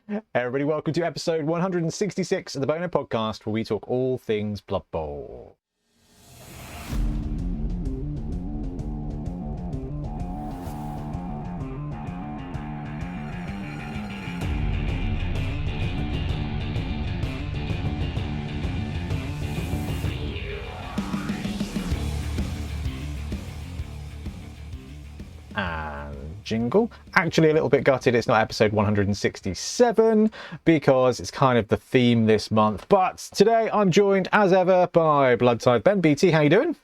Hey everybody, welcome to episode 166 of the Bonehead podcast, where we talk all things Blood Bowl. And jingle. Actually a little bit gutted it's not episode 167 because it's kind of the theme this month. But today I'm joined as ever by Bloodtide Ben. BT, how you doing?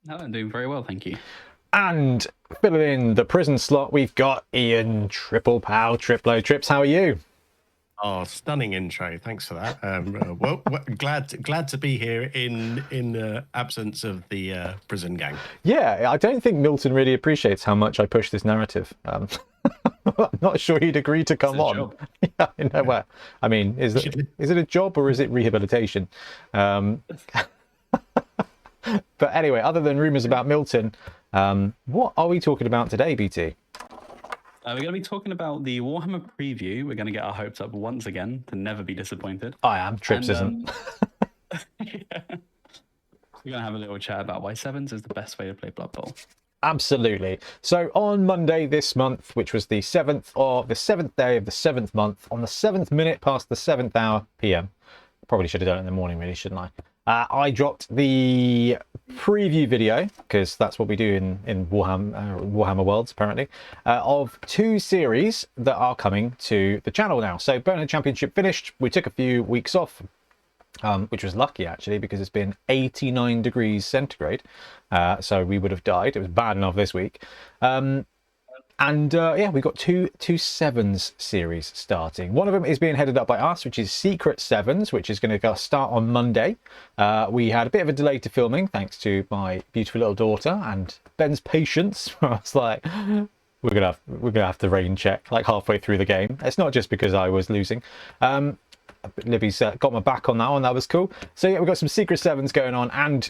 No, I'm doing very well, thank you. And filling in the prison slot, we've got Ian Triple Pow Triplo Trips. How are you? Oh, stunning intro! Thanks for that. Well, glad to be here in absence of the prison gang. Yeah, I don't think Milton really appreciates how much I push this narrative. I'm not sure he'd agree to come on. Yeah, I know where. I mean, is it a job or is it rehabilitation? But anyway, other than rumours about Milton, what are we talking about today, BT? We're going to be talking about the Warhammer preview. We're going to get our hopes up once again to never be disappointed. I am. Trips isn't. Yeah. We're going to have a little chat about why sevens is the best way to play Blood Bowl. Absolutely. So on Monday this month, which was the 7th day of the 7th month, on the 7th minute past the 7th hour PM, probably should have done it in the morning really, shouldn't I? I dropped the preview video, because that's what we do in Warhammer Worlds apparently, of two series that are coming to the channel now. So Bonehead Championship finished. We took a few weeks off, which was lucky actually, because it's been 89 degrees centigrade, so we would have died. It was bad enough this week. Yeah, we've got two sevens series starting. One of them is being headed up by us, which is Secret Sevens, which is going to start on Monday. We had a bit of a delay to filming, thanks to my beautiful little daughter and Ben's patience. I was like, we're gonna have to rain check like halfway through the game. It's not just because I was losing. Libby's got my back on that one. That was cool. So yeah, we've got some Secret Sevens going on, and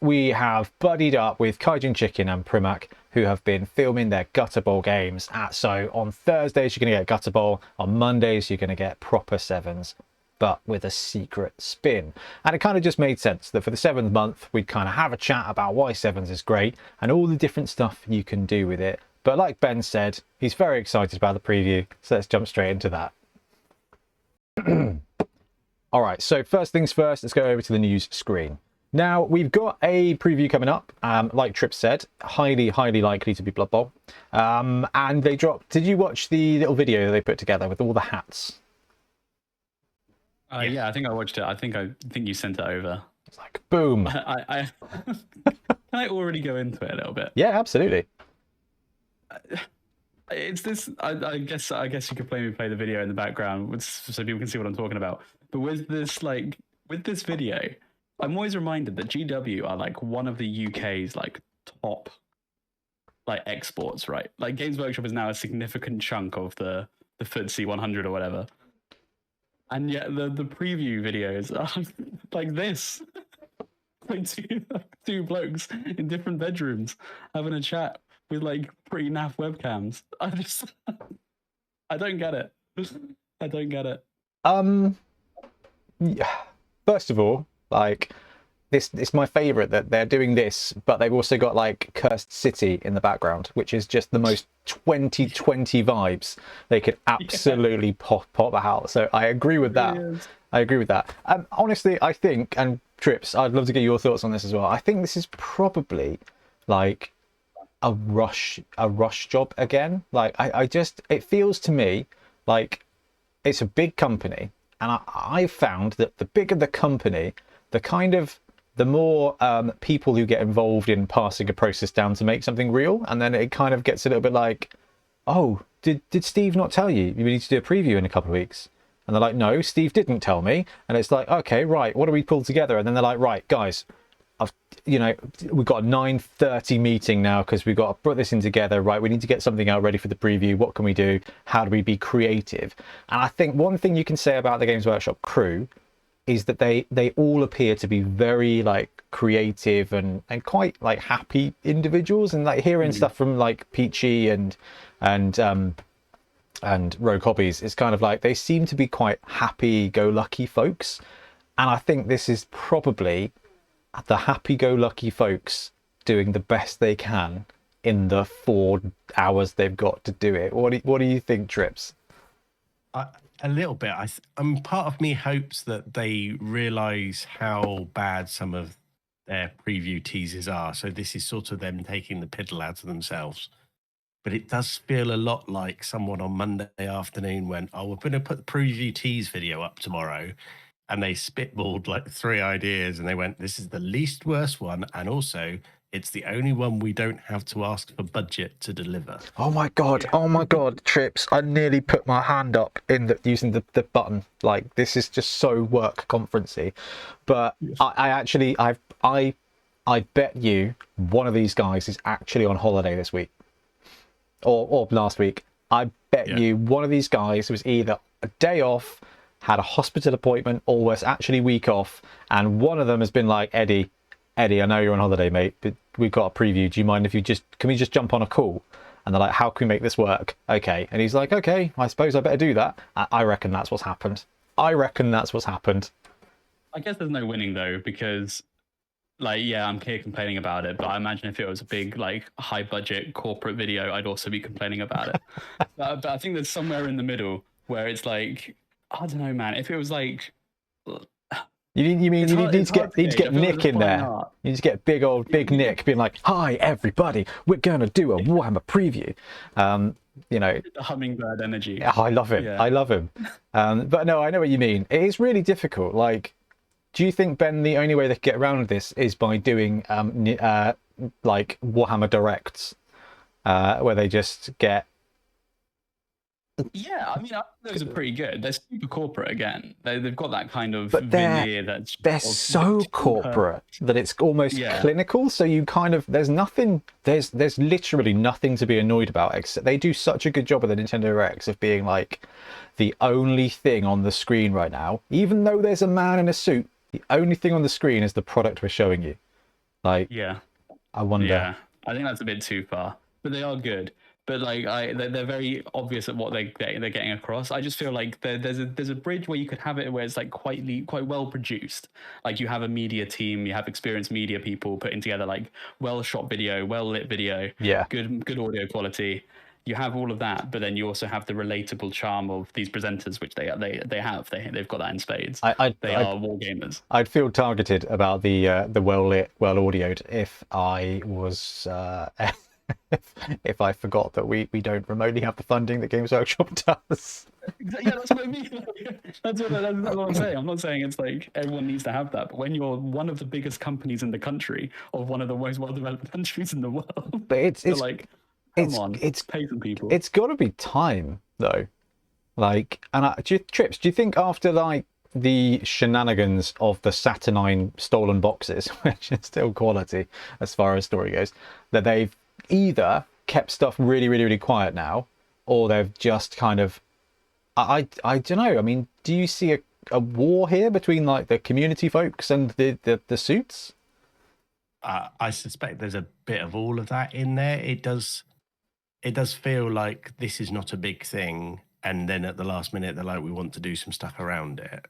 we have buddied up with Kaijin Chicken and Primac, who have been filming their Gutter Bowl games. So on Thursdays, you're going to get Gutter Bowl. On Mondays, you're going to get proper sevens, but with a secret spin. And it kind of just made sense that for the 7th month, we'd kind of have a chat about why sevens is great and all the different stuff you can do with it. But like Ben said, he's very excited about the preview. So let's jump straight into that. All right, so first things first, let's go over to the news screen. Now, we've got a preview coming up, like Tripp said, highly likely to be Blood Bowl. And they dropped, did you watch the little video they put together with all the hats? Yeah, I think I watched it. I think you sent it over. It's like, boom. Can I already go into it a little bit? Yeah, absolutely. It's this. I guess you could play the video in the background so people can see what I'm talking about. But with this video, I'm always reminded that GW are like one of the UK's like top like exports, right? Like Games Workshop is now a significant chunk of the FTSE 100 or whatever. And yet the preview videos are like this. Like two blokes in different bedrooms having a chat with like pretty naff webcams. I don't get it. I don't get it. Yeah. First of all, like it's my favorite that they're doing this, but they've also got like Cursed City in the background, which is just the most 2020 vibes they could absolutely pop out. So I agree with that. I agree with that. Honestly, I think, and Trips, I'd love to get your thoughts on this as well. I think this is probably like a rush job again. Like it feels to me like it's a big company, and I found that the bigger the company, the more people who get involved in passing a process down to make something real, and then it kind of gets a little bit like, oh, did Steve not tell you need to do a preview in a couple of weeks? And they're like, no, Steve didn't tell me. And it's like, okay, right, what do we pull together? And then they're like, right, guys, we've got a 9:30 meeting now because we've got to put this in together, right? We need to get something out ready for the preview. What can we do? How do we be creative? And I think one thing you can say about the Games Workshop crew is that they all appear to be very like creative and quite like happy individuals. And like hearing stuff from like Peachy and and Rogue Hobbies, it's kind of like they seem to be quite happy-go-lucky folks, and I think this is probably the happy-go-lucky folks doing the best they can in the 4 hours they've got to do it. What do you think, Trips? A little bit. Part of me hopes that they realise how bad some of their preview teasers are. So this is sort of them taking the piddle out of themselves. But it does feel a lot like someone on Monday afternoon went, "Oh, we're going to put the preview tease video up tomorrow," and they spitballed like 3 ideas, and they went, "This is the least worst one, and also it's the only one we don't have to ask for budget to deliver." Oh my god, Trips! I nearly put my hand up using the button. Like, this is just so work conferencey. But yes. I bet you one of these guys is actually on holiday this week. Or last week. I bet you one of these guys was either a day off, had a hospital appointment, or was actually week off, and one of them has been like, Eddie, I know you're on holiday, mate, but we've got a preview. Do you mind if can we just jump on a call? And they're like, how can we make this work? Okay. And he's like, okay, I suppose I better do that. I reckon that's what's happened. I guess there's no winning though, because like, yeah, I'm here complaining about it, but I imagine if it was a big, like, high budget corporate video, I'd also be complaining about it. But I think there's somewhere in the middle where it's like, I don't know, man. If it was like, you need to get Nick in there. You need to get big Nick being like, "Hi everybody, we're gonna do a Warhammer preview." You know, the hummingbird energy. I love him. Yeah. I love him. But no, I know what you mean. It is really difficult. Like, do you think, Ben, the only way they can get around this is by doing like Warhammer Directs, where they just get? Yeah, I mean, those are pretty good. They're super corporate again. They've got that kind of veneer that's... They're so corporate that it's almost clinical. So you kind of... There's literally nothing to be annoyed about, except they do such a good job with the Nintendo Directs of being like the only thing on the screen right now. Even though there's a man in a suit, the only thing on the screen is the product we're showing you. Like, yeah. I wonder... Yeah, I think that's a bit too far. But they are good. But like, they're very obvious at what they're getting across. I just feel like there's a bridge where you could have it where it's like quite well produced. Like, you have a media team, you have experienced media people putting together like well shot video, well lit video, good audio quality. You have all of that, but then you also have the relatable charm of these presenters, which they've got that in spades. They are war gamers. I'd feel targeted about the well lit, well audioed if I was. If I forgot that we don't remotely have the funding that Games Workshop does. Yeah, that's what I mean. That's what I'm saying. I'm not saying it's like everyone needs to have that, but when you're one of the biggest companies in the country, or one of the most well-developed countries in the world, but it's like, come on, pay some people. It's got to be time though. Like, and Trips, do you think after like the shenanigans of the saturnine stolen boxes, which is still quality as far as story goes, that they've either kept stuff really, really, really quiet now, or they've just kind of, I don't know. I mean, do you see a war here between like the community folks and the suits? I suspect there's a bit of all of that in there. It does feel like this is not a big thing, and then at the last minute they're like, we want to do some stuff around it.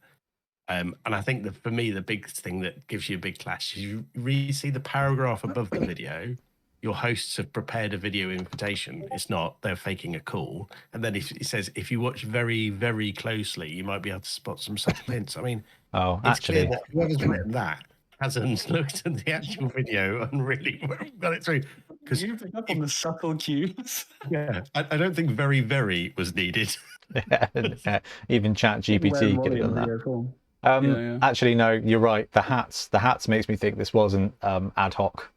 And I think that for me, the big thing that gives you a big clash is you really see the paragraph above the video. Your hosts have prepared a video invitation. It's not, they're faking a call. And then it says, if you watch very, very closely, you might be able to spot some subtle hints. I mean, it's clear that whoever's written that hasn't looked at the actual video and really got it through. Because you pick up on the subtle cues. Yeah, I don't think very, very was needed. Yeah, even ChatGPT could have done that. Actually, no, you're right. The hats makes me think this wasn't ad hoc.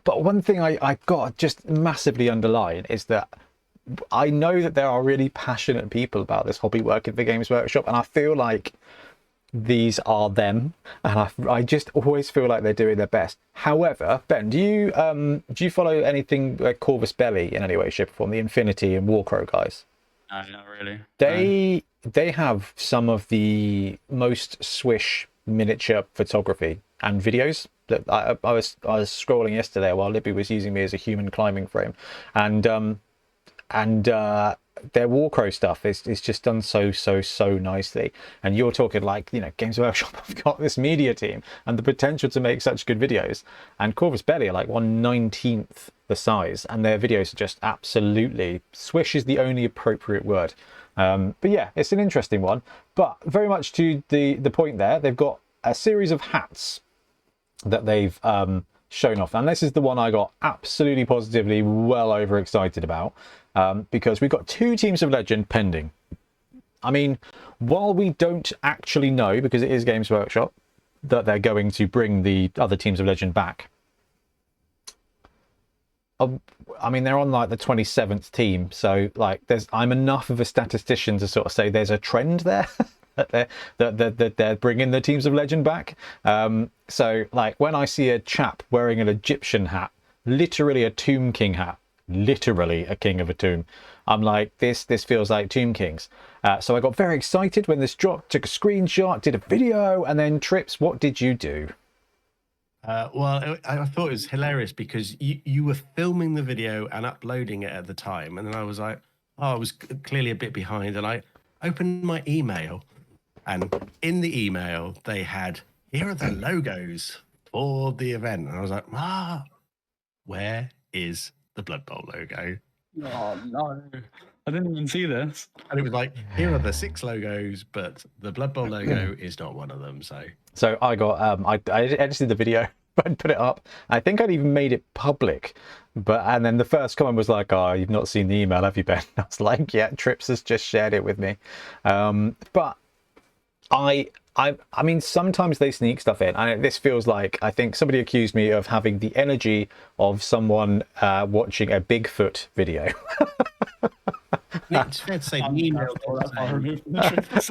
But one thing I've got to just massively underline is that I know that there are really passionate people about this hobby working for Games Workshop, and I feel like these are them, and I just always feel like they're doing their best. However, Ben, do you follow anything like Corvus Belli in any way, shape, or form? The Infinity and Warcrow guys? No, not really. They have some of the most swish miniature photography and videos. That I was scrolling yesterday while Libby was using me as a human climbing frame, and their Warcrow stuff is just done so nicely. And you're talking like, you know, Games Workshop have got this media team and the potential to make such good videos, and Corvus Belli are like 1/19th the size, and their videos are just absolutely, swish is the only appropriate word. But yeah, it's an interesting one, but very much to the point there, they've got a series of hats that they've shown off, and this is the one I got absolutely positively well overexcited about, because we've got 2 Teams of Legend pending. I mean, while we don't actually know, because it is Games Workshop, that they're going to bring the other Teams of Legend back, I mean, they're on like the 27th team, so like I'm enough of a statistician to sort of say there's a trend there. that they're bringing the Teams of Legend back. So like when I see a chap wearing an Egyptian hat, literally a Tomb King hat, literally a king of a tomb, I'm like, this feels like Tomb Kings. So I got very excited when this dropped, took a screenshot, did a video, and then Trips, what did you do? Well, I thought it was hilarious because you were filming the video and uploading it at the time, and then I was like, oh, I was clearly a bit behind, and I opened my email, and in the email they had, here are the logos for the event, and I was like, where is the Blood Bowl logo? Oh no, I didn't even see this. And it was like, here are the 6 logos, but the Blood Bowl logo is not one of them. So I got I edited the video and put it up. I think I'd even made it public, and then the first comment was like, oh, you've not seen the email, have you, Ben? I was like, yeah, Trips has just shared it with me. But I mean, sometimes they sneak stuff in, and this feels like, I think somebody accused me of having the energy of someone watching a Bigfoot video. It's fair to say the email.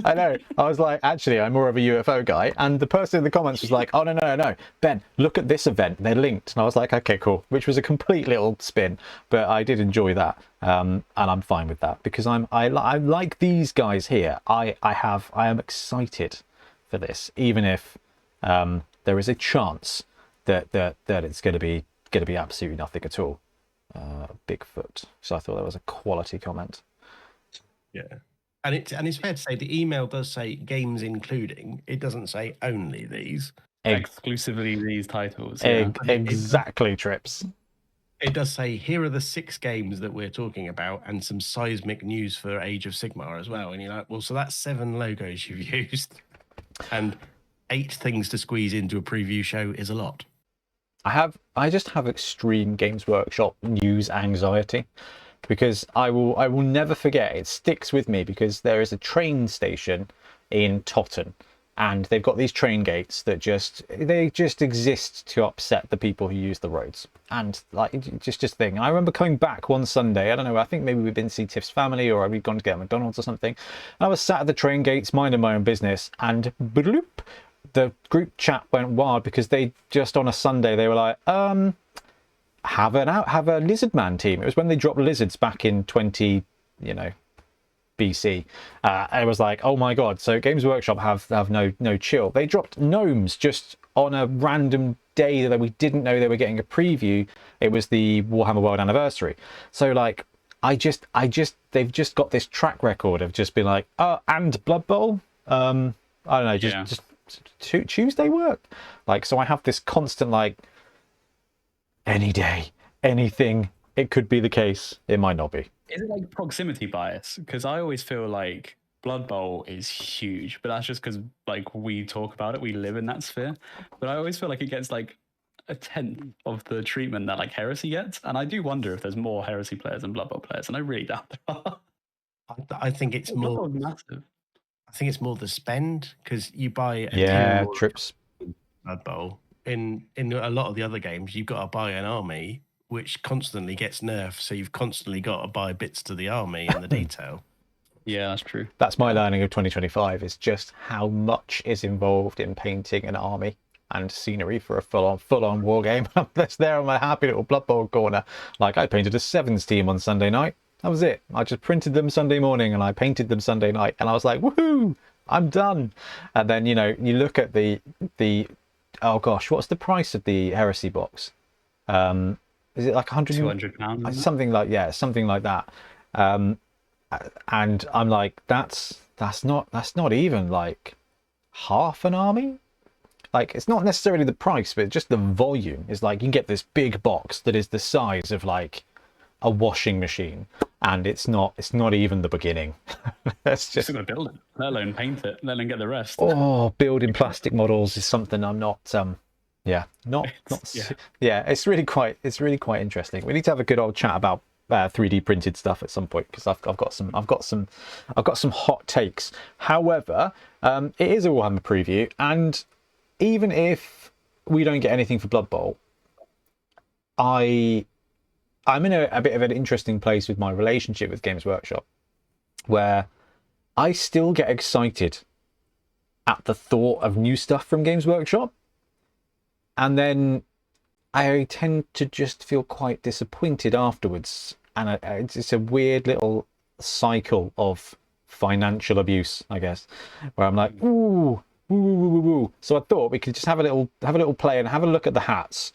I know. I was like, actually, I'm more of a UFO guy. And the person in the comments was like, oh, no. Ben, look at this event. They're linked. And I was like, okay, cool. Which was a complete little spin. But I did enjoy that. And I'm fine with that because I like these guys here. I am excited for this, even if there is a chance that it's going to be absolutely nothing at all. Bigfoot. So I thought that was a quality comment. Yeah, and it's fair to say the email does say games including. It doesn't say only these. Exclusively these titles. Yeah. Exactly, Trips. It does say here are the 6 games that we're talking about, and some seismic news for Age of Sigmar as well. And you're like, well, so that's 7 logos you've used, and 8 things to squeeze into a preview show is a lot. I just have extreme Games Workshop news anxiety, because I will never forget. It sticks with me because there is a train station in Totten, and they've got these train gates that just exist to upset the people who use the roads, and like just thing. I remember coming back one Sunday, I don't know, I think maybe we'd been to see Tiff's family, or we'd gone to get McDonald's or something, and I was sat at the train gates minding my own business, and bloop, the group chat went wild because they just on a Sunday they were like, have a lizard man team. It was when they dropped lizards back in 20 BC. I was like, oh my god, so Games Workshop have no chill. They dropped gnomes just on a random day that we didn't know they were getting a preview. It was the Warhammer World Anniversary. So like they've just got this track record of just being like, and Blood Bowl, I don't know, just Tuesday work. Like, so I have this constant like, any day, anything, it could be the case, it might not be. Is it like proximity bias? Because I always feel like Blood Bowl is huge, but that's just because like we talk about it, we live in that sphere. But I always feel like it gets like a 10th of the treatment that like Heresy gets, and I do wonder if there's more Heresy players than Blood Bowl players, and I really doubt there are. I think it's more massive. I think it's more the spend, because you buy Trips Blood Bowl. In a lot of the other games, you've got to buy an army, which constantly gets nerfed. So you've constantly got to buy bits to the army and the detail. Yeah, that's true. That's my learning of 2025, is just how much is involved in painting an army and scenery for a full-on war game. That's there on my happy little Blood Bowl corner. Like, I painted a Sevens team on Sunday night. That was it. I just printed them Sunday morning and I painted them Sunday night, and I was like, woohoo, I'm done. And then, you look at the oh gosh, what's the price of the Heresy box? Is it like £100? £200? Something like that. And I'm like, that's not even like half an army. Like, it's not necessarily the price, but just the volume is like, you can get this big box that is the size of like a washing machine, and it's not even the beginning. That's just Still got to build it, let alone paint it, let alone get the rest. oh, building plastic models is something I'm not yeah, yeah, it's really quite interesting. We need to have a good old chat about 3D printed stuff at some point, because I've got some hot takes. However, it is a Warhammer preview, and even if we don't get anything for Blood Bowl, I'm in a bit of an interesting place with my relationship with Games Workshop, where I still get excited at the thought of new stuff from Games Workshop, and then I tend to just feel quite disappointed afterwards, and it's a weird little cycle of financial abuse, I guess, where I'm like, ooh. So I thought we could just have a little play and have a look at the hats,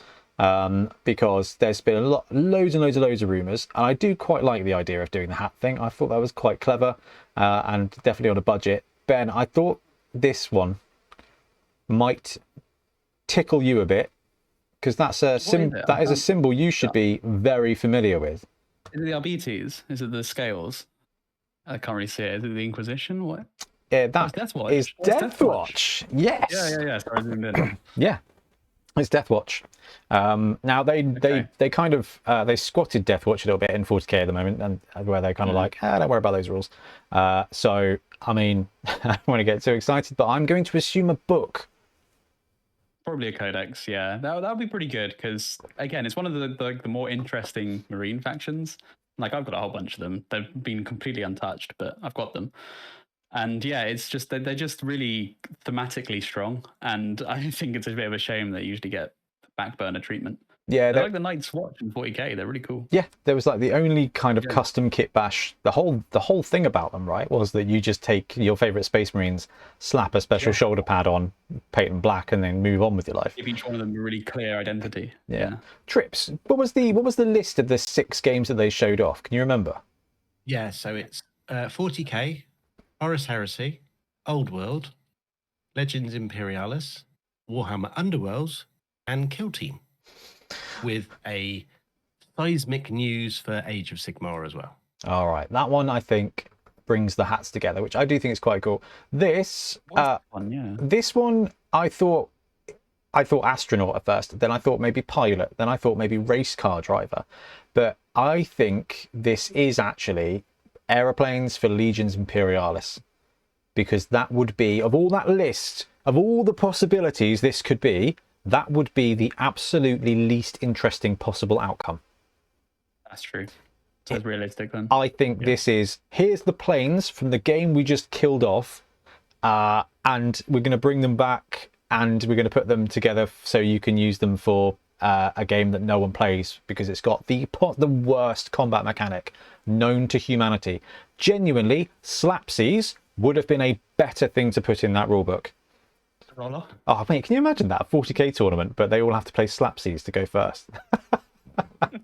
because there's been loads of rumours, and I do quite like the idea of doing the hat thing. I thought that was quite clever, and definitely on a budget. Ben, I thought this one might tickle you a bit, because that is a symbol you should be very familiar with. Is it the RBTs? Is it the scales? I can't really see it. Is it the Inquisition? What? Yeah, that Deathwatch. is Deathwatch. Yes. Yeah. Sorry, I zoomed in. Yeah, it's Deathwatch. Now they kind of they squatted Deathwatch a little bit in 40k at the moment, and where they're kind of like, don't worry about those rules. So I mean, I don't want to get too excited, but I'm going to assume a book. Probably a codex, yeah. That would be pretty good, because again, it's one of the more interesting Marine factions. Like, I've got a whole bunch of them. They've been completely untouched, but I've got them. And yeah, it's just they're just really thematically strong, and I think it's a bit of a shame they usually get back burner treatment. Yeah, they're like the Night's Watch in 40k. They're really cool. Yeah, there was like the only kind of custom kit bash. The whole thing about them, right, was that you just take your favorite Space Marines, slap a special shoulder pad on, paint them black, and then move on with your life. Give each one of them a really clear identity. Yeah. Trips. What was the list of the 6 games that they showed off? Can you remember? Yeah, so it's 40k, Horus Heresy, Old World, Legends Imperialis, Warhammer Underworlds, and Kill Team, with a seismic news for Age of Sigmar as well. All right, that one I think brings the hats together, which I do think is quite cool. This this one I thought astronaut at first, then I thought maybe pilot, then I thought maybe race car driver, but I think this is actually aeroplanes for Legions Imperialis, because that would be, of all that list of all the possibilities this could be, that would be the absolutely least interesting possible outcome. That's true. So it's realistic then. I think this is, here's the planes from the game we just killed off, and we're going to bring them back, and we're going to put them together so you can use them for a game that no one plays, because it's got the worst combat mechanic known to humanity. Genuinely, slapsies would have been a better thing to put in that rulebook. Roller. Oh mate, can you imagine that? A 40k tournament, but they all have to play slapsies to go first.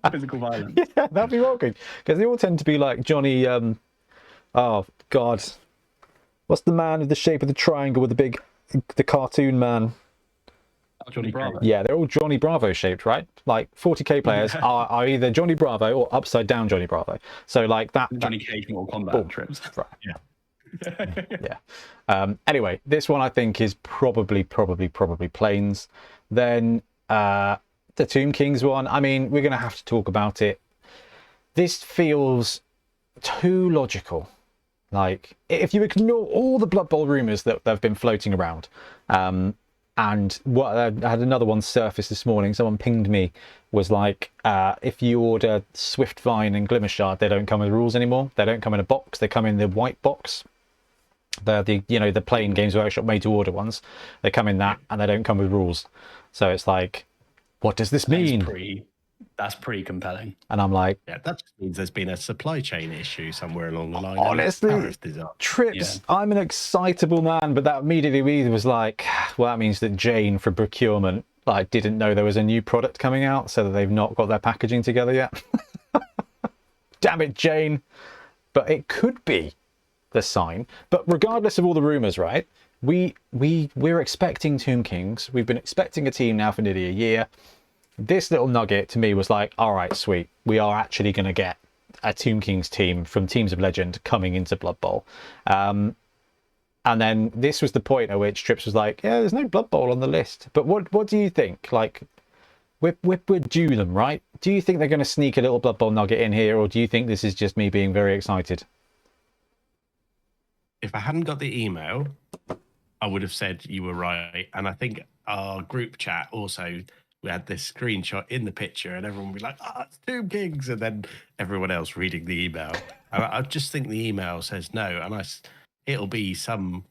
Physical violence. Yeah, that'd be rocking, because they all tend to be like Johnny. Oh God, what's the man with the shape of the triangle with the cartoon man? Johnny Bravo. Yeah, they're all Johnny Bravo shaped, right? Like 40k players are either Johnny Bravo or upside down Johnny Bravo. So like that. Johnny Cage Mortal Kombat trips. Right. Yeah. Anyway, this one I think is probably planes. Then the Tomb Kings one, I mean, we're going to have to talk about it. This feels too logical. Like, if you ignore all the Blood Bowl rumours that have been floating around, and what I had another one surface this morning, someone pinged me, was like, if you order Swift-Vine and Glimmershard, they don't come with rules anymore. They don't come in a box, they come in the white box. The plain Games Workshop made to order ones. They come in that, and they don't come with rules. So it's like, what does this mean? That's pretty compelling. And I'm like, yeah, that just means there's been a supply chain issue somewhere along the line. Honestly, Trips, I'm an excitable man, but that immediately was like, well, that means that Jane from procurement didn't know there was a new product coming out, so that they've not got their packaging together yet. Damn it, Jane. but it could be the sign. But regardless of all the rumors, right? We're expecting Tomb Kings. We've been expecting a team now for nearly a year. This little nugget to me was like, all right, sweet. We are actually going to get a Tomb Kings team from Teams of Legend coming into Blood Bowl. And then this was the point at which Trips was like, yeah, there's no Blood Bowl on the list. But what do you think? Like, we're due them, right? Do you think they're going to sneak a little Blood Bowl nugget in here, or do you think this is just me being very excited? If I hadn't got the email, I would have said you were right. And I think our group chat also, we had this screenshot in the picture and everyone would be like, oh, it's Tomb Kings. And then everyone else reading the email. And I just think the email says no. And it'll be some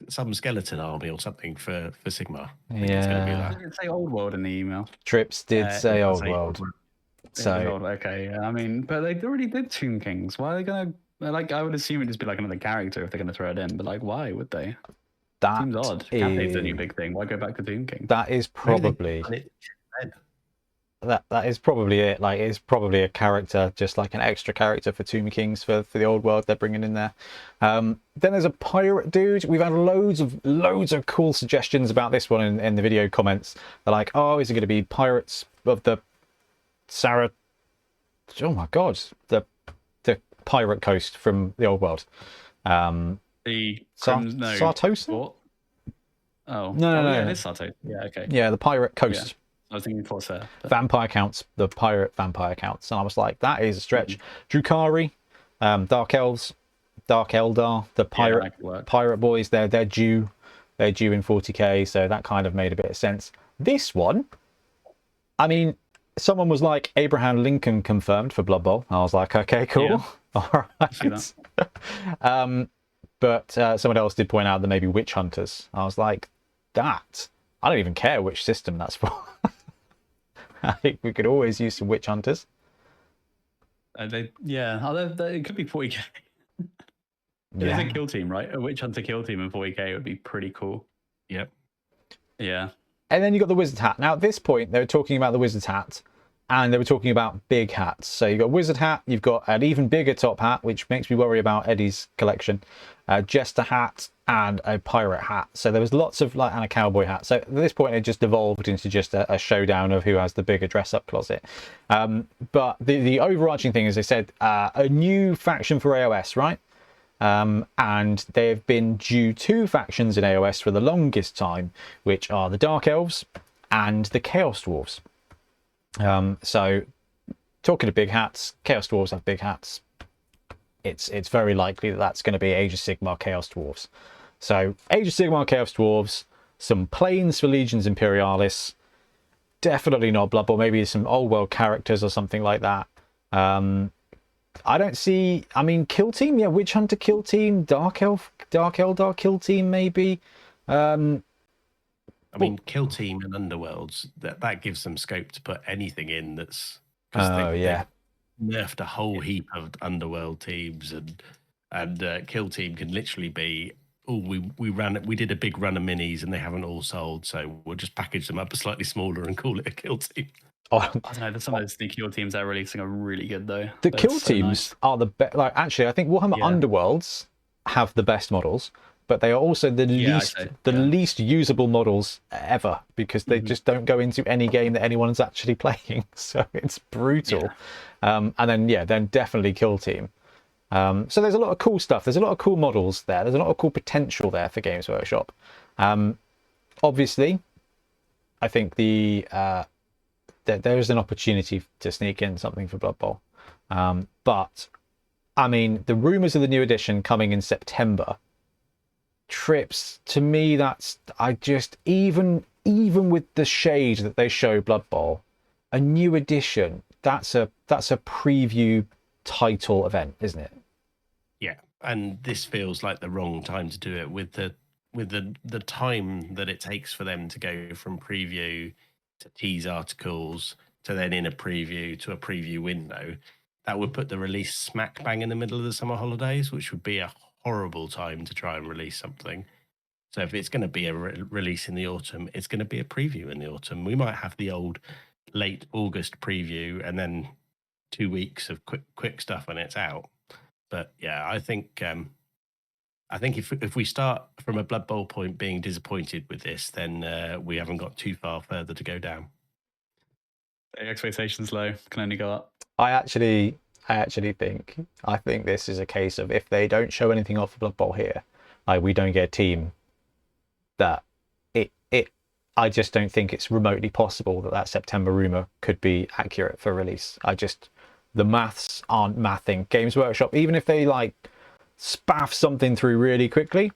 skeleton army or something for Sigmar. I think it's going to be that. Did it say Old World in the email? Trips did say Old World. So okay, I mean, but they already did Tomb Kings. Why are they going to? Like, I would assume it'd just be like another character if they're going to throw it in. But like, why would they? that Seems odd. Catay's the new big thing. Why go back to Tomb King? That is probably that is probably it. Like, it's probably a character, just like an extra character for Tomb Kings for the old world they're bringing in there. Then there's a pirate dude. We've had loads of cool suggestions about this one in the video comments. They're like, oh, is it going to be Pirates of the Sarah? Oh my god, the pirate coast from the old world. The Sartosa? What? Oh no. Yeah, it is Sartosa. Yeah, okay. Yeah, the pirate coast. Yeah. I was thinking Corsair. Vampire counts, the pirate vampire counts, and I was like, that is a stretch. Drukari, Dark Elves, Dark Eldar, the pirate boys. They're due in 40k, so that kind of made a bit of sense. This one, I mean, someone was like, Abraham Lincoln confirmed for Blood Bowl. I was like, okay, cool. Yeah. All right. But someone else did point out that maybe witch hunters. I was like, that. I don't even care which system that's for. I think we could always use some witch hunters. It could be 40k. It is a kill team, right? A witch hunter kill team in 40k would be pretty cool. Yep. Yeah. And then you got the wizard hat. Now at this point, they were talking about the wizard's hat, and they were talking about big hats. So you've got wizard hat, you've got an even bigger top hat, which makes me worry about Eddie's collection, jester hat, and a pirate hat. So there was lots of and a cowboy hat. So at this point, it just evolved into just a showdown of who has the bigger dress-up closet. But the overarching thing is, they said a new faction for AOS, right? And they've been due 2 factions in AOS for the longest time, which are the Dark Elves and the Chaos Dwarves. So talking to big hats, Chaos Dwarves have big hats. It's very likely that that's going to be Age of Sigmar Chaos Dwarves. So Age of Sigmar Chaos Dwarves, some planes for Legions Imperialis, definitely not Blood Bowl, maybe some old world characters or something like that. I don't see, I mean, kill team, yeah, Witch Hunter kill team, Dark Eldar kill team maybe. I mean, kill team and Underworlds, that gives them scope to put anything in that's... yeah. Nerfed a whole heap of Underworld teams, and kill team can literally be, oh, we did a big run of minis and they haven't all sold, so we'll just package them up slightly smaller and call it a kill team. Oh, I don't know, some of those kill teams they're releasing are really good though. The kill teams are the best. Like, actually, I think Warhammer Underworlds have the best models, but they are also the least usable models ever, because they just don't go into any game that anyone's actually playing. So it's brutal. And then definitely kill team. So there's a lot of cool stuff. There's a lot of cool models there. There's a lot of cool potential there for Games Workshop. Obviously, I think there is an opportunity to sneak in something for Blood Bowl. But I mean, the rumors of the new edition coming in September, Trips, to me, that's, I just, even with the shade that they show Blood Bowl, a new edition, that's a preview title event, isn't it? Yeah, and this feels like the wrong time to do it with the time that it takes for them to go from preview to tease articles to then in a preview to a preview window. That would put the release smack bang in the middle of the summer holidays, which would be a horrible time to try and release something. So if it's going to be a release in the autumn, it's going to be a preview in the autumn. We might have the old late August preview and then 2 weeks of quick stuff when it's out. But yeah, I think if we start from a Blood Bowl point being disappointed with this, then we haven't got too far further to go down. Expectations low, can only go up. I actually think this is a case of if they don't show anything off of Blood Bowl here, like we don't get a team that I just don't think it's remotely possible that September rumor could be accurate for release. The maths aren't mathing. Games Workshop, even if they like spaff something through really quickly,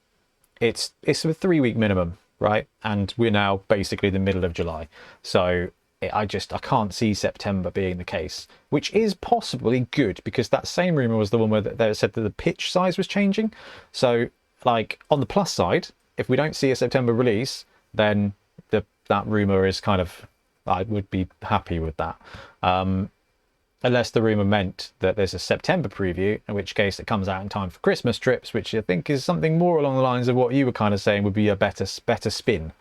it's a 3-week minimum, right? And we're now basically the middle of July, so I can't see September being the case, which is possibly good because that same rumor was the one where they said that the pitch size was changing. So like on the plus side, if we don't see a September release, then that rumor is kind of, I would be happy with that. Unless the rumor meant that there's a September preview, in which case it comes out in time for Christmas trips, which I think is something more along the lines of what you were kind of saying would be a better spin.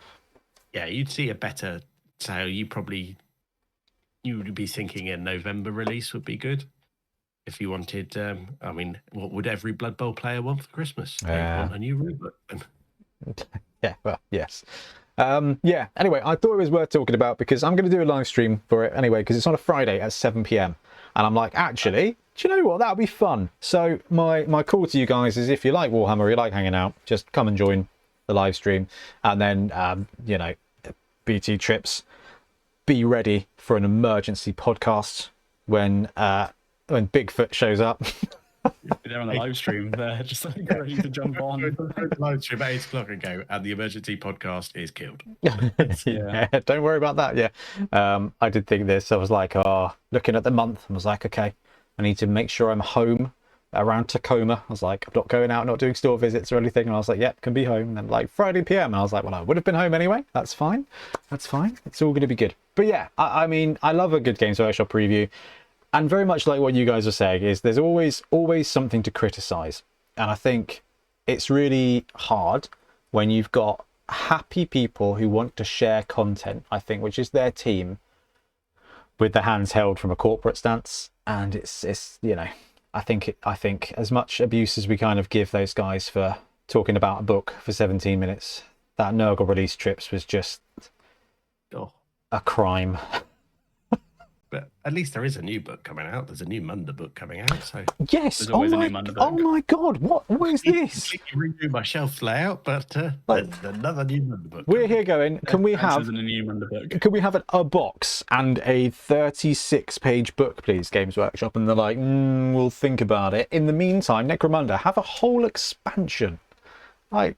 Yeah, you'd see a better. So you would be thinking a November release would be good. If you wanted, I mean, what would every Blood Bowl player want for Christmas? They want a new rulebook. Yeah, well, yes. Yeah, anyway, I thought it was worth talking about because I'm going to do a live stream for it anyway, because it's on a Friday at 7 p.m. And I'm like, actually, do you know what? That'll be fun. So my call to you guys is if you like Warhammer, you like hanging out, just come and join the live stream. And then, BT Trips, be ready for an emergency podcast when Bigfoot shows up. Be there on the live stream, there, just like ready to jump on. Live stream at 8 o'clock and go, and the emergency podcast is killed. Yeah, don't worry about that. Yeah, I did think this. I was like, looking at the month, I was like, okay, I need to make sure I'm home around Tacoma. I was like, I'm not going out, not doing store visits or anything. And I was like, yep, can be home. And then like Friday PM, and I was like, well, I would have been home anyway. That's fine. It's all going to be good. But yeah, I mean, I love a good Games Workshop preview. And very much like what you guys are saying is there's always something to criticize. And I think it's really hard when you've got happy people who want to share content, I think, which is their team, with their hands held from a corporate stance. And it's I think as much abuse as we kind of give those guys for talking about a book for 17 minutes, that Nurgle release trips was just a crime. But at least there is a new book coming out. There's a new Munda book coming out. So yes. Oh my God! What is this? Completely redo my shelf layout, but there's another new Munda book. We're here going. Can we have a new Munda book? Can we have a box and a 36-page book, please, Games Workshop? And they're like, we'll think about it. In the meantime, Necromunda, have a whole expansion. Like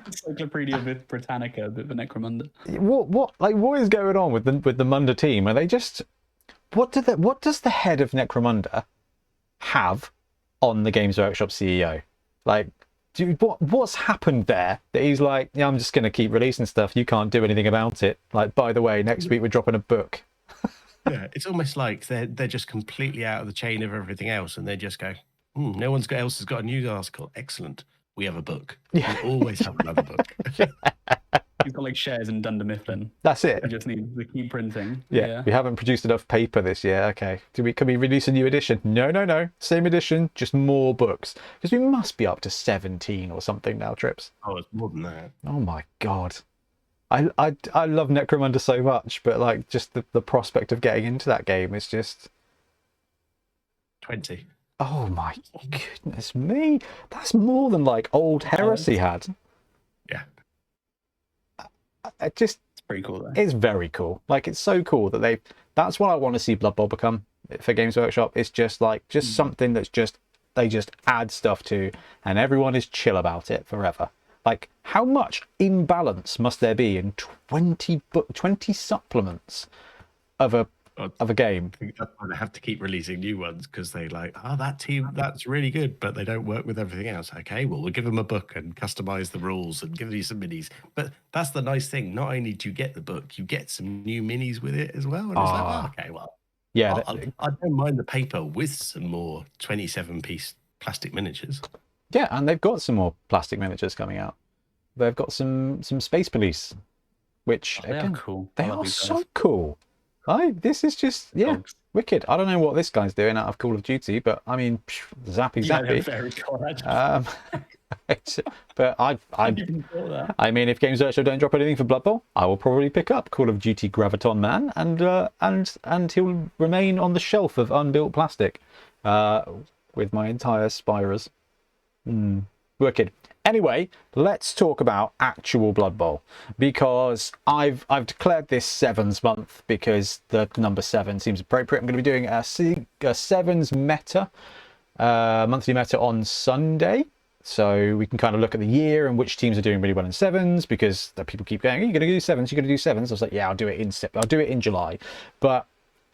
Encyclopedia Britannica, but the Necromunda. What is going on with the Munda team? Are they just what does the head of Necromunda have on the Games Workshop CEO? Like, dude, what's happened there that he's like, yeah, I'm just going to keep releasing stuff. You can't do anything about it. Like, by the way, next week we're dropping a book. Yeah, it's almost like they're just completely out of the chain of everything else, and they just go, no one else has got a news article. Excellent. We have a book. Yeah. We always have another book. You've got like shares in Dunder Mifflin. That's it. I just need to keep printing. Yeah. We haven't produced enough paper this year. Okay. Can we release a new edition? No. Same edition, just more books. Because we must be up to 17 or something now, Trips. Oh, it's more than that. Oh my God. I love Necromunda so much, but like just the prospect of getting into that game is just 20. Oh my goodness me. That's more than like Old Heresy had. Yeah. It's pretty cool though. It's very cool. Like, it's so cool that that's what I want to see Blood Bowl become for Games Workshop. It's just something that's they just add stuff to, and everyone is chill about it forever. Like, how much imbalance must there be in 20 supplements of a game? I think that's why they have to keep releasing new ones, because they like, that team, that's really good, but they don't work with everything else. Okay, well, we'll give them a book and customize the rules and give you some minis. But that's the nice thing. Not only do you get the book, you get some new minis with it as well. And it's like, okay, well, yeah, I don't mind the paper with some more 27-piece plastic miniatures. Yeah, and they've got some more plastic miniatures coming out. They've got some Space Police, which they are cool. They are so cool. This is just, yeah, Wicked. I don't know what this guy's doing out of Call of Duty, but I mean, zappy Yeah, they're zappy. very cool. But I mean, if Games Workshop don't drop anything for Blood Bowl, I will probably pick up Call of Duty Graviton Man, and he'll remain on the shelf of unbuilt plastic, with my entire Spires. Wicked. Anyway, let's talk about actual Blood Bowl, because I've declared this Sevens month because the number 7 seems appropriate. I'm going to be doing a Sevens meta, monthly meta on Sunday. So we can kind of look at the year and which teams are doing really well in Sevens, because the people keep going, "Are you going to do Sevens? You're going to do Sevens?" I was like, "Yeah, I'll do it in July." But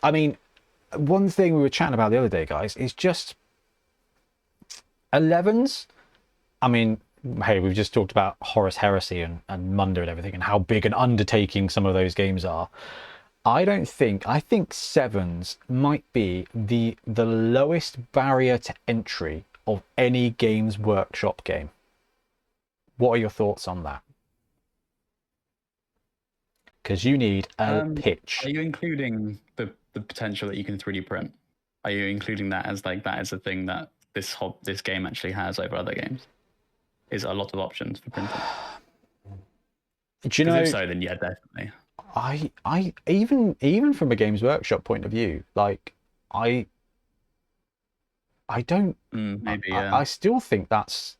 I mean, one thing we were chatting about the other day, guys, is just 11s. I mean, hey, we've just talked about Horus Heresy and Munda and everything, and how big an undertaking some of those games are. I think Sevens might be the lowest barrier to entry of any Games Workshop game. What are your thoughts on that? Because you need a pitch. Are you including the potential that you can 3D print? Are you including that as a thing that this game actually has over other games? Is a lot of options for printing? Do you know? If so, then yeah, definitely. I even from a Games Workshop point of view, like I don't. Maybe yeah. I still think that's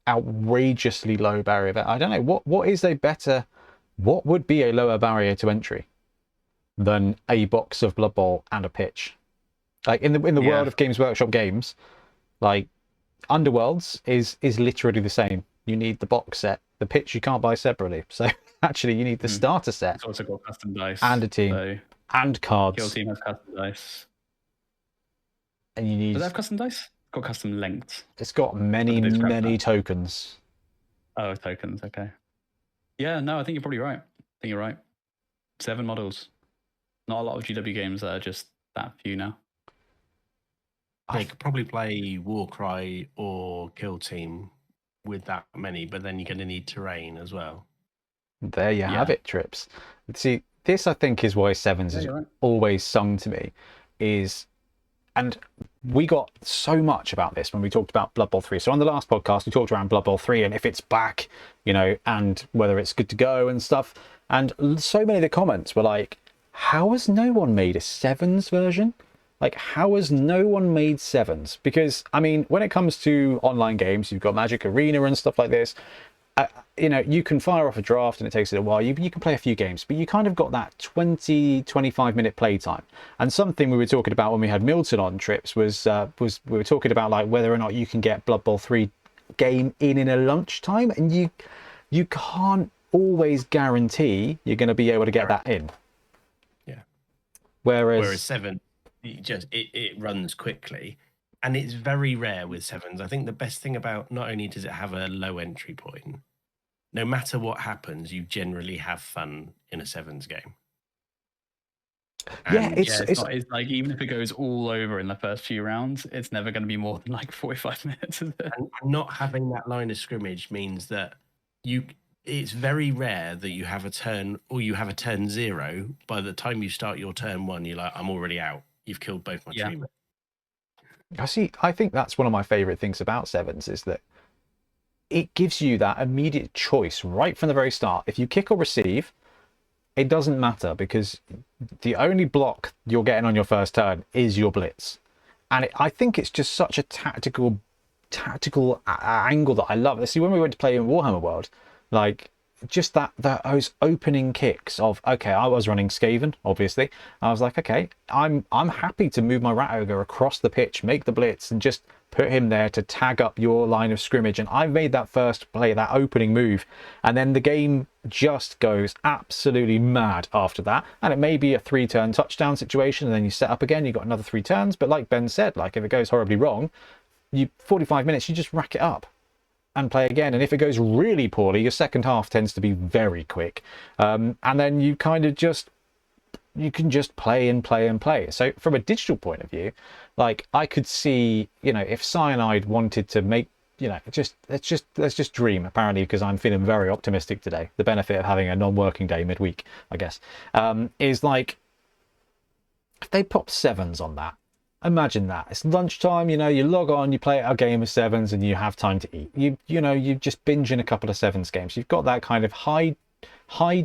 outrageously low barrier. I don't know what is a better. What would be a lower barrier to entry than a box of Blood Bowl and a pitch? Like in the world of Games Workshop games, like Underworlds is literally the same. You need the box set. The pitch you can't buy separately. So actually, you need the starter set. It's also got custom dice and a team and cards. Kill Team has custom dice. And you need. Does it have custom dice? It's got custom lengths. It's got many tokens. Oh, tokens. Okay. Yeah. No, I think you're probably right. I think you're right. 7 models. Not a lot of GW games that are just that few now. I could probably play Warcry or Kill Team with that many, but then you're going to need terrain as well. There you have it, Trips. See, this I think is why Sevens is always sung to me, and we got so much about this when we talked about Blood Bowl 3. So on the last podcast, we talked around Blood Bowl 3 and if it's back, and whether it's good to go and stuff. And so many of the comments were like, how has no one made a Sevens version? Like, how has no one made Sevens? Because, I mean, when it comes to online games, you've got Magic Arena and stuff like this. You can fire off a draft and it takes it a while. You can play a few games, but you kind of got that 20-25 minute play time. And something we were talking about when we had Milton on Trips was we were talking about like whether or not you can get Blood Bowl 3 game in a lunchtime, and you can't always guarantee you're going to be able to get that in. Yeah. Whereas 7, it runs quickly, and it's very rare with Sevens. I think the best thing about, not only does it have a low entry point, no matter what happens, you generally have fun in a Sevens game. And it's like, even if it goes all over in the first few rounds, it's never going to be more than like 45 minutes. Is it? And not having that line of scrimmage means that it's very rare that you have a turn, or you have a turn 0. By the time you start your turn 1, you're like, I'm already out. You've killed both my treatment. I think that's one of my favorite things about Sevens is that it gives you that immediate choice right from the very start. If you kick or receive, it doesn't matter, because the only block you're getting on your first turn is your blitz. And I think it's just such a tactical angle that I love. See, when we went to play in Warhammer World, like just those opening kicks of, okay, I was running Skaven, obviously. I was like, okay, I'm happy to move my Rat Ogre across the pitch, make the blitz, and just put him there to tag up your line of scrimmage. And I made that first play, that opening move, and then the game just goes absolutely mad after that. And it may be a 3-turn touchdown situation, and then you set up again, you've got another 3 turns. But like Ben said, like if it goes horribly wrong, 45 minutes, you just rack it up and play again. And if it goes really poorly, your second half tends to be very quick, and then you kind of you can just play and play and play. So from a digital point of view, like I could see, if Cyanide wanted to make, let's just dream, apparently, because I'm feeling very optimistic today. The benefit of having a non-working day midweek, I guess, is like if they pop sevens on that, imagine that. It's lunchtime, you know, you log on, you play a game of sevens and you have time to eat. You know, you just binge in a couple of sevens games. You've got that kind of high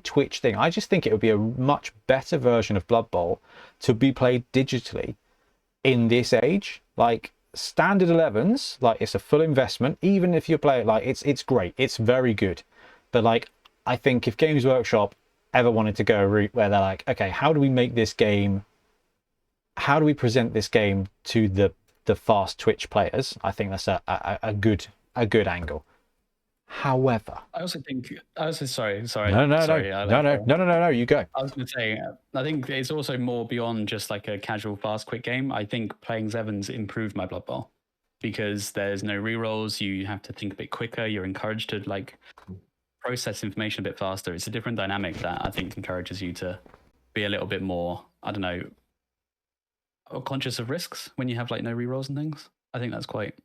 twitch thing. I just think it would be a much better version of Blood Bowl to be played digitally in this age. Like standard 11s, like it's a full investment. Even if you play it, like it's great, it's very good. But like, I think if Games Workshop ever wanted to go a route where they're like, okay, how do we make this game, how do we present this game to the fast Twitch players? I think that's a good angle. However, I also think. Sorry. No. You go. I was going to say, I think it's also more beyond just like a casual, fast, quick game. I think playing sevens improved my Blood Bowl because there's no rerolls. You have to think a bit quicker. You're encouraged to like process information a bit faster. It's a different dynamic that I think encourages you to be a little bit more, I don't know, conscious of risks when you have like no rerolls and things. I think that's quite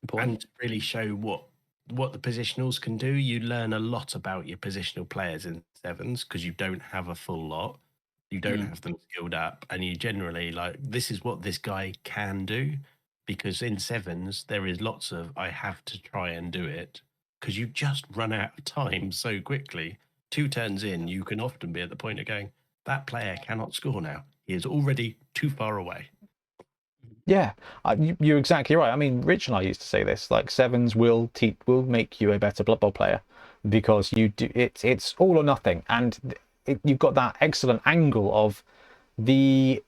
important. And to really show what the positionals can do. You learn a lot about your positional players in sevens because you don't have a full lot. You don't have them skilled up, and you generally like, this is what this guy can do. Because in sevens, there is lots of, I have to try and do it, because you just run out of time so quickly. 2 turns in, you can often be at the point of going, that player cannot score now. He is already too far away. Yeah, you're exactly right. I mean, Rich and I used to say this, like sevens will make you a better Blood Bowl player because you do it's all or nothing, and you've got that excellent angle of the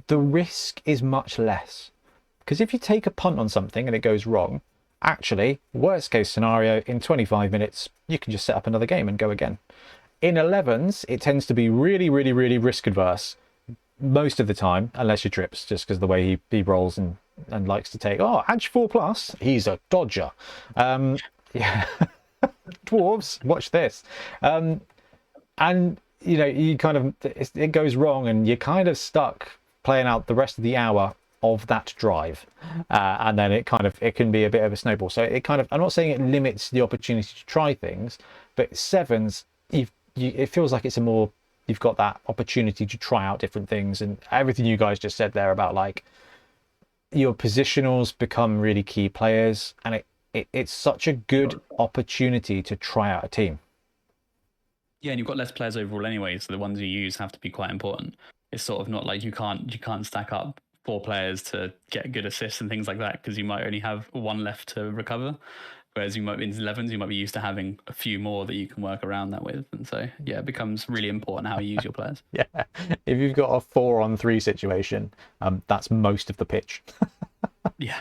risk is much less, because if you take a punt on something and it goes wrong, actually, worst case scenario, in 25 minutes you can just set up another game and go again. In 11s, it tends to be really, really, really risk adverse most of the time, unless you're Trips, just because the way he rolls and likes to take, edge 4+, he's a dodger. Yeah. Dwarves, watch this. And you know, you kind of, it goes wrong and you're kind of stuck playing out the rest of the hour of that drive, and then it can be a bit of a snowball. So it kind of, I'm not saying it limits the opportunity to try things, but sevens, it feels like it's a more, you've got that opportunity to try out different things, and everything you guys just said there about like your positionals become really key players, and it's such a good opportunity to try out a team. Yeah, and you've got less players overall anyway, so the ones you use have to be quite important. It's sort of not like you can't stack up 4 players to get good assists and things like that, because you might only have 1 left to recover. Whereas you might be in 11s, you might be used to having a few more that you can work around that with. And so, yeah, it becomes really important how you use your players. Yeah, if you've got a 4-on-3 situation, that's most of the pitch. Yeah.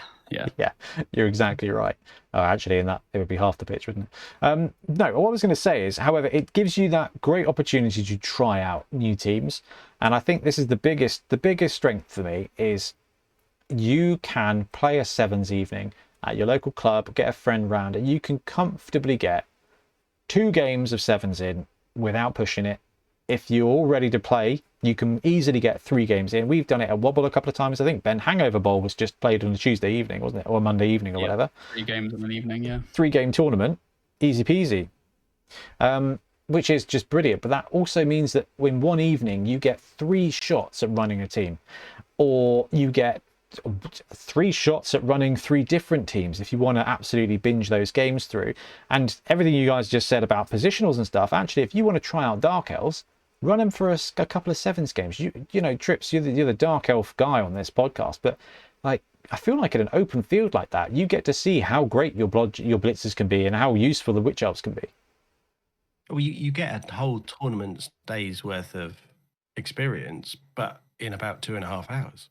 Yeah, you're exactly right. Actually, in that, it would be half the pitch, wouldn't it? No, what I was going to say is, however, it gives you that great opportunity to try out new teams. And I think this is the biggest strength for me is you can play a sevens evening at your local club, get a friend round, and you can comfortably get 2 games of sevens in without pushing it. If you're all ready to play, you can easily get 3 games in. We've done it at Wobble a couple of times. I think Ben Hangover Bowl was just played on a Tuesday evening, wasn't it? Or a Monday evening or whatever. 3 games in an evening, yeah. 3-game tournament, easy peasy. Which is just brilliant. But that also means that in one evening, you get 3 shots at running a team. Or you get 3 shots at running 3 different teams if you want to absolutely binge those games through. And everything you guys just said about positionals and stuff, actually, if you want to try out Dark Elves, run them for a couple of sevens games. You know, Trips, you're the Dark Elf guy on this podcast, but like, I feel like in an open field like that, you get to see how great your blitzers can be and how useful the Witch Elves can be. Well, you get a whole tournament day's worth of experience, but in about 2.5 hours.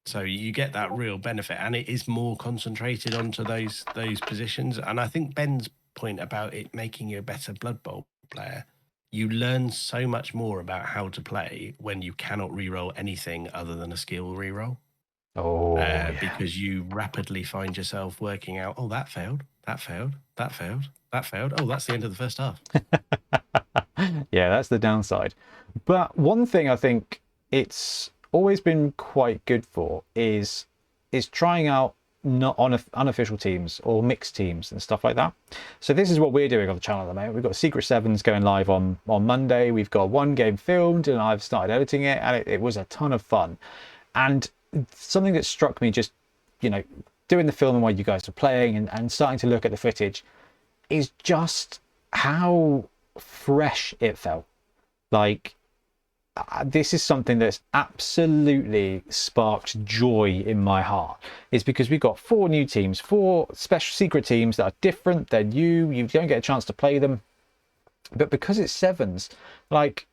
So you get that real benefit, and it is more concentrated onto those positions. And I think Ben's point about it making you a better Blood Bowl player, you learn so much more about how to play when you cannot reroll anything other than a skill reroll. Yeah. Because you rapidly find yourself working out, that failed, that failed, that failed, that failed. Oh, that's the end of the first half. Yeah, that's the downside. But one thing I think it's always been quite good for is trying out not on unofficial teams or mixed teams and stuff like that. So this is what we're doing on the channel at the moment. We've got Secret Sevens going live on Monday. We've got one game filmed and I've started editing it, and it was a ton of fun. And something that struck me, just, you know, doing the filming while you guys are playing and starting to look at the footage, is just how fresh it felt. Like, this is something that's absolutely sparked joy in my heart. Is because we've got 4 new teams, 4 special secret teams that are different. They're new. You don't get a chance to play them, but because it's sevens, like,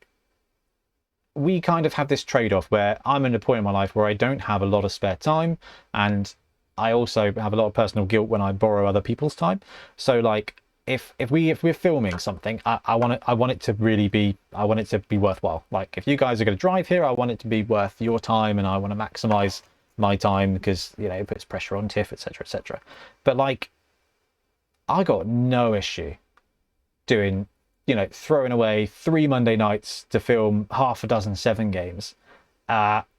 we kind of have this trade-off where I'm at a point in my life where I don't have a lot of spare time, and I also have a lot of personal guilt when I borrow other people's time. So like, if we're filming something, I want it to really be, I want it to be worthwhile. Like, if you guys are going to drive here, I want it to be worth your time, and I want to maximize my time because, you know, it puts pressure on TIFF, etc., etc. But like, I got no issue doing, you know, throwing away 3 Monday nights to film half a dozen 7 games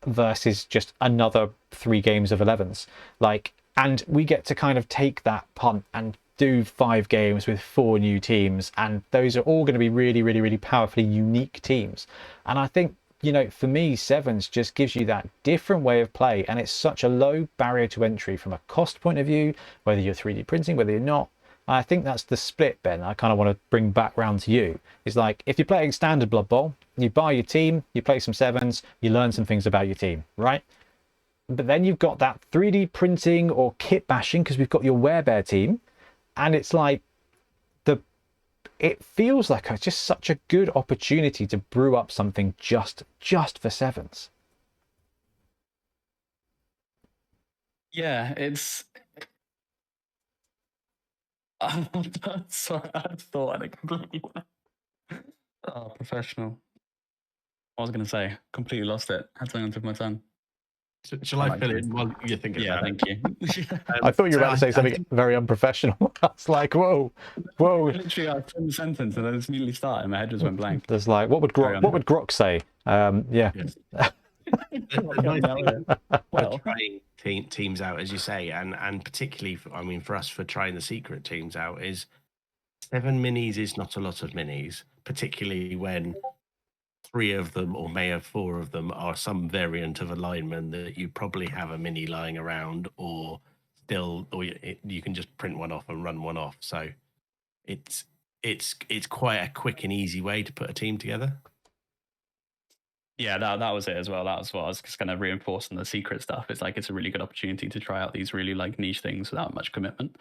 versus just another 3 games of 11s. Like, and we get to kind of take that punt and do 5 games with 4 new teams, and those are all going to be really, really, really powerfully unique teams. And I think, you know, for me, sevens just gives you that different way of play, and it's such a low barrier to entry from a cost point of view, whether you're 3D printing, whether you're not. I think that's the split, Ben, I kind of want to bring back round to you. Is like, if you're playing standard Blood Bowl, you buy your team, you play some sevens, you learn some things about your team, right? But then you've got that 3D printing or kit bashing, because we've got your Werebear team, and it's like, it feels like just such a good opportunity to brew up something just for sevens. Yeah, it's. Sorry, I thought I completely. Oh, professional. I was going to say, completely lost it. Had something on the tip of my tongue. Shall I fill in while you're thinking about it? Yeah, thank you. I thought you were about to say something very unprofessional. I was like, whoa. Literally, I finished the sentence and then it immediately started. My head just went blank. There's like, what would Grok say? Yeah. Yes. Well, trying teams out, as you say, and particularly, I mean, for us, for trying the secret teams out, is 7 minis is not a lot of minis, particularly when 3 of them, or may have 4 of them, are some variant of a lineman that you probably have a mini lying around, or you can just print one off and run one off. So it's quite a quick and easy way to put a team together. Yeah, that was it as well. That was what I was just going to reinforce in the secret stuff. It's like, it's a really good opportunity to try out these really like niche things without much commitment.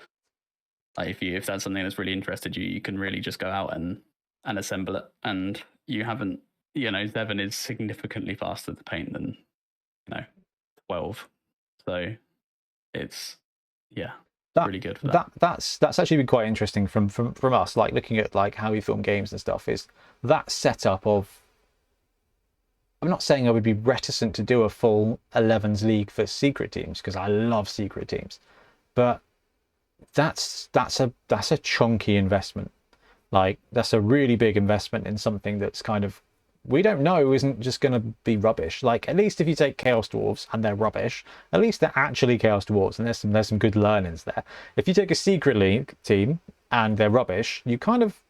Like, if that's something that's really interested you, you can really just go out and assemble it. And you haven't, you know, 7 is significantly faster to paint than, you know, 12. So it's, yeah, really good for that. That's actually been quite interesting from us, like looking at like how we film games and stuff, is that setup of, I'm not saying I would be reticent to do a full 11s league for secret teams, because I love secret teams, but that's a chunky investment. Like, that's a really big investment in something that's kind of, we don't know, isn't just going to be rubbish. Like, at least if you take Chaos Dwarves and they're rubbish, at least they're actually Chaos Dwarves, and there's some good learnings there. If you take a secret league team and they're rubbish, you kind of,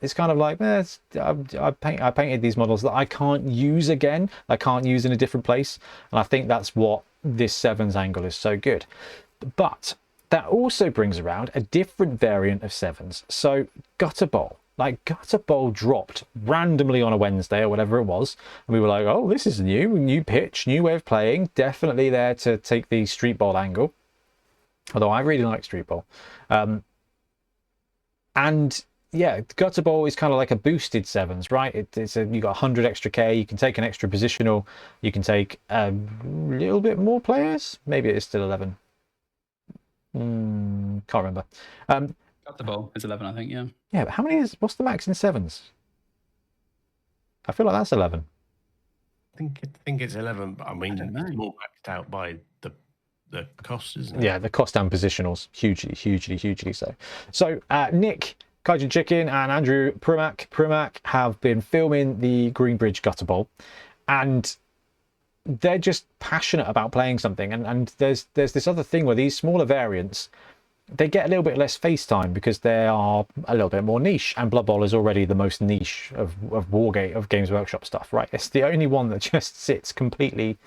it's kind of like, I painted these models that I can't use again. I can't use in a different place. And I think that's what this sevens angle is so good. But that also brings around a different variant of sevens. So Gutter Bowl. Like, Gutter Bowl dropped randomly on a Wednesday or whatever it was. And we were like, oh, this is new pitch, new way of playing. Definitely there to take the Street Bowl angle. Although I really like Street Bowl. And yeah, Gutter Bowl is kind of like a boosted sevens, right? You got 100 extra K. You can take an extra positional. You can take a little bit more players. Maybe it is still 11. Can't remember. Gutter Bowl is 11, I think. Yeah. Yeah, but what's the max in sevens? I feel like that's 11. I think it's 11, but I mean, it's more maxed out by the cost, isn't it? Yeah, the cost and positionals, hugely so. So Nick, Kaijin Chicken, and Andrew Primack have been filming the Greenbridge Gutter Bowl, and they're just passionate about playing something, and there's this other thing where these smaller variants, they get a little bit less face time because they are a little bit more niche, and Blood Bowl is already the most niche of Games Workshop stuff, right? It's the only one that just sits completely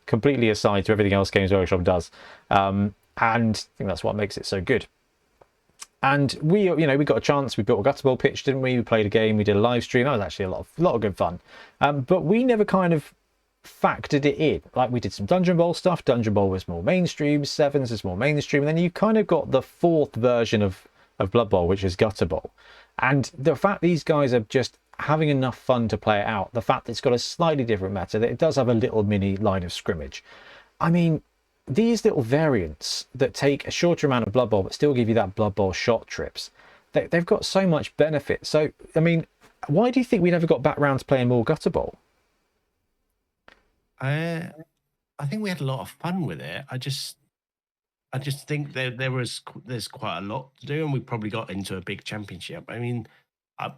aside to everything else Games Workshop does, and I think that's what makes it so good. And we got a chance. We built a Gutter Bowl pitch, didn't we? We played a game. We did a live stream. That was actually a lot of good fun. But we never kind of factored it in. Like, we did some Dungeon Bowl stuff. Dungeon Bowl was more mainstream. Sevens is more mainstream. And then you kind of got the fourth version of Blood Bowl, which is Gutter Bowl. And the fact these guys are just having enough fun to play it out, the fact that it's got a slightly different meta, that it does have a little mini line of scrimmage. I mean, these little variants that take a shorter amount of Blood Bowl but still give you that Blood Bowl shot trips, they've got so much benefit. So, I mean, why do you think we never got back round to playing more Gutter Bowl? I think we had a lot of fun with it. I just think there's quite a lot to do, and we probably got into a big championship. I mean,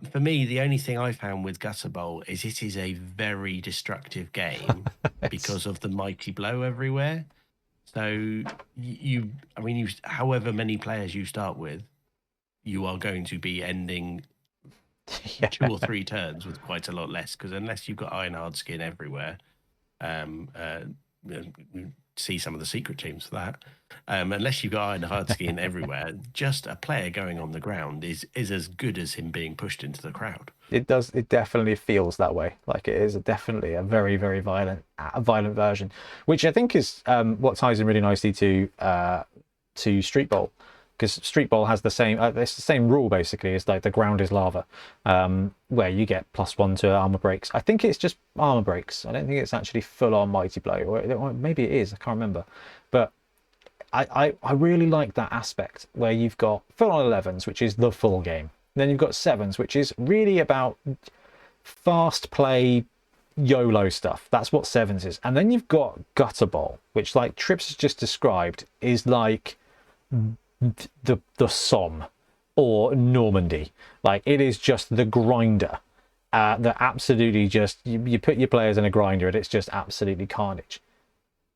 for me, the only thing I found with Gutter Bowl is it is a very destructive game because of the mighty blow everywhere. So however many players you start with, you are going to be ending 2 or 3 turns with quite a lot less, because unless you've got Ironhard skin everywhere, see some of the secret teams for that. Unless you've got Ironhard skin everywhere, just a player going on the ground is as good as him being pushed into the crowd. It does. It definitely feels that way. Like, it is definitely a very, very violent version, which I think is what ties in really nicely to Street Bowl, because Street Bowl has the same. It's the same rule basically. It's like the ground is lava, where you get +1 to armor breaks. I think it's just armor breaks. I don't think it's actually full on mighty blow, or maybe it is. I can't remember, but I really like that aspect where you've got full on 11s, which is the full game. Then you've got 7s, which is really about fast play, YOLO stuff. That's what 7s is. And then you've got Gutter Bowl, which, like Trips has just described, is like the Somme or Normandy. Like, it is just the grinder. That absolutely just, you put your players in a grinder and it's just absolutely carnage.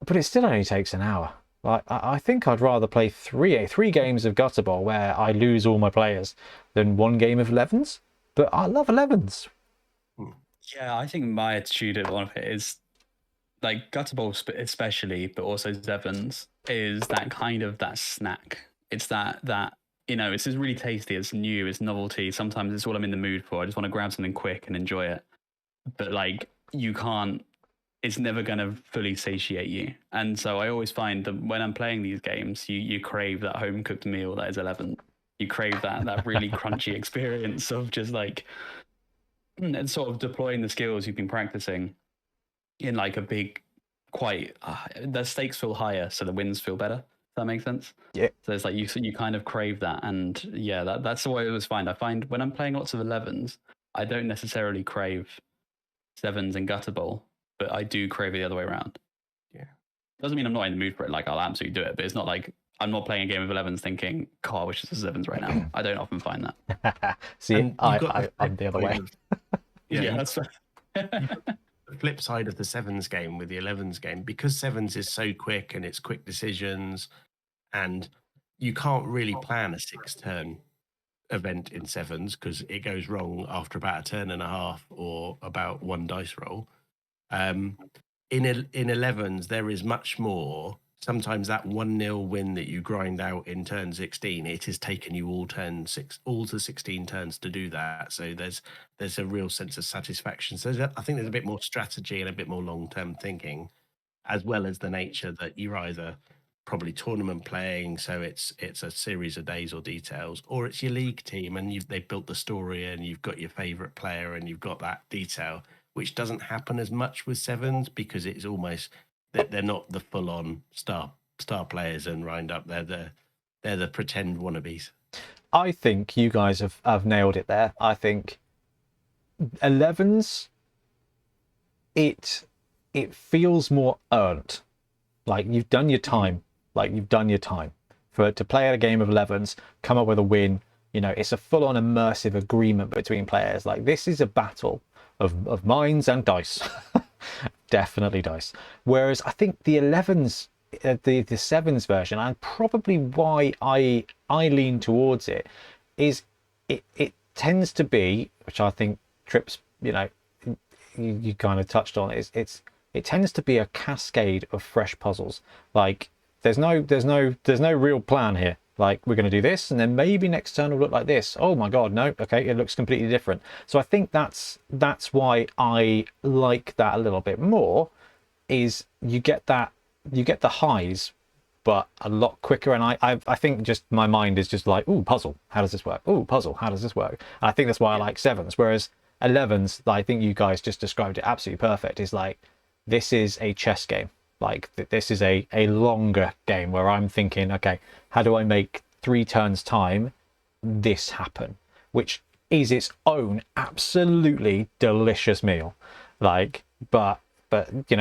But it still only takes an hour. Like, I think I'd rather play three games of Gutter Bowl where I lose all my players than 1 game of 11s. But I love 11s. Yeah, I think my attitude on it is, like, Gutter Bowl especially, but also Sevens, is that kind of that snack. It's that it's just really tasty, it's new, it's novelty. Sometimes it's all I'm in the mood for. I just want to grab something quick and enjoy it. But, like, it's never going to fully satiate you. And so I always find that when I'm playing these games, you crave that home cooked meal that is 11. You crave that really crunchy experience of just, like, and sort of deploying the skills you've been practicing in, like, a big, quite, the stakes feel higher, so the wins feel better. Does that make sense? Yeah. So it's like you kind of crave that. And yeah, that's the way I always find. I find when I'm playing lots of 11s, I don't necessarily crave 7s and Gutter Bowl, but I do crave it the other way around. Yeah. Doesn't mean I'm not in the mood for it. Like, I'll absolutely do it, but it's not like I'm not playing a game of 11s thinking, God, I wish this was 7s right now. I don't often find that. See, I'm the other way. Yeah, that's right. The flip side of the 7s game with the 11s game, because 7s is so quick and it's quick decisions, and you can't really plan a 6-turn event in 7s because it goes wrong after about a turn and a half or about 1 dice roll. In 11s, there is much more. Sometimes that 1-0 win that you grind out in turn 16, it has taken you all to 16 turns to do that. So there's a real sense of satisfaction. So I think there's a bit more strategy and a bit more long-term thinking, as well as the nature that you're either probably tournament playing, so it's a series of days or details, or it's your league team and they've built the story and you've got your favorite player and you've got that detail, which doesn't happen as much with 7s because it's almost that they're not the full-on star players and wind up. They're the pretend wannabes. I think you guys have nailed it there. I think 11s, it feels more earned. Like, you've done your time. To play a game of 11s, come up with a win. It's a full-on immersive agreement between players. Like, this is a battle of minds and dice. Definitely dice. Whereas I think the 11s, the 7s version, and probably why I lean towards it, is it tends to be, which I think Trips, you kind of touched on, it tends to be a cascade of fresh puzzles. Like there's no real plan here. Like we're going to do this, and then maybe next turn will look like this. Oh my god, no, okay, it looks completely different. So I think that's why I like that a little bit more. Is you get the highs, but a lot quicker. And I think just my mind is just like, ooh, puzzle, how does this work? Ooh, puzzle, how does this work? And I think that's why I like 7s. Whereas 11s, I think you guys just described it absolutely perfect. Is like, this is a chess game. Like this is a longer game where I'm thinking, okay, how do I make 3 turns time this happen? Which is its own absolutely delicious meal. Like, but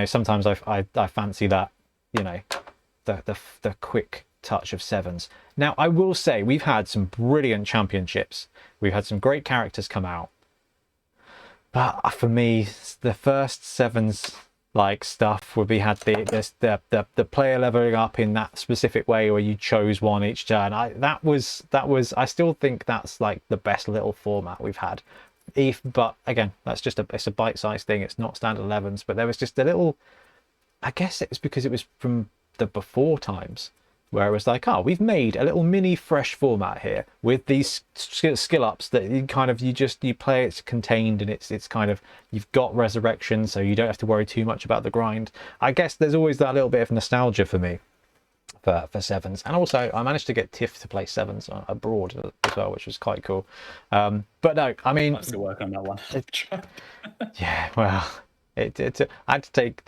sometimes I fancy that, the quick touch of 7s. Now I will say we've had some brilliant championships. We've had some great characters come out. But for me, the first 7s like stuff where we had the player leveling up in that specific way where you chose one each turn. That was I still think that's like the best little format we've had. But again, that's just it's a bite-sized thing. It's not standard 11s, but there was just a little, I guess it was because it was from the before times where it was like, oh, we've made a little mini fresh format here with these skill ups that you play, it's contained, and it's kind of, you've got resurrection, so you don't have to worry too much about the grind. I guess there's always that little bit of nostalgia for me for 7s. And also I managed to get Tiff to play 7s abroad as well, which was quite cool. But no, I mean, I have to work on that one. Yeah, well, I had to take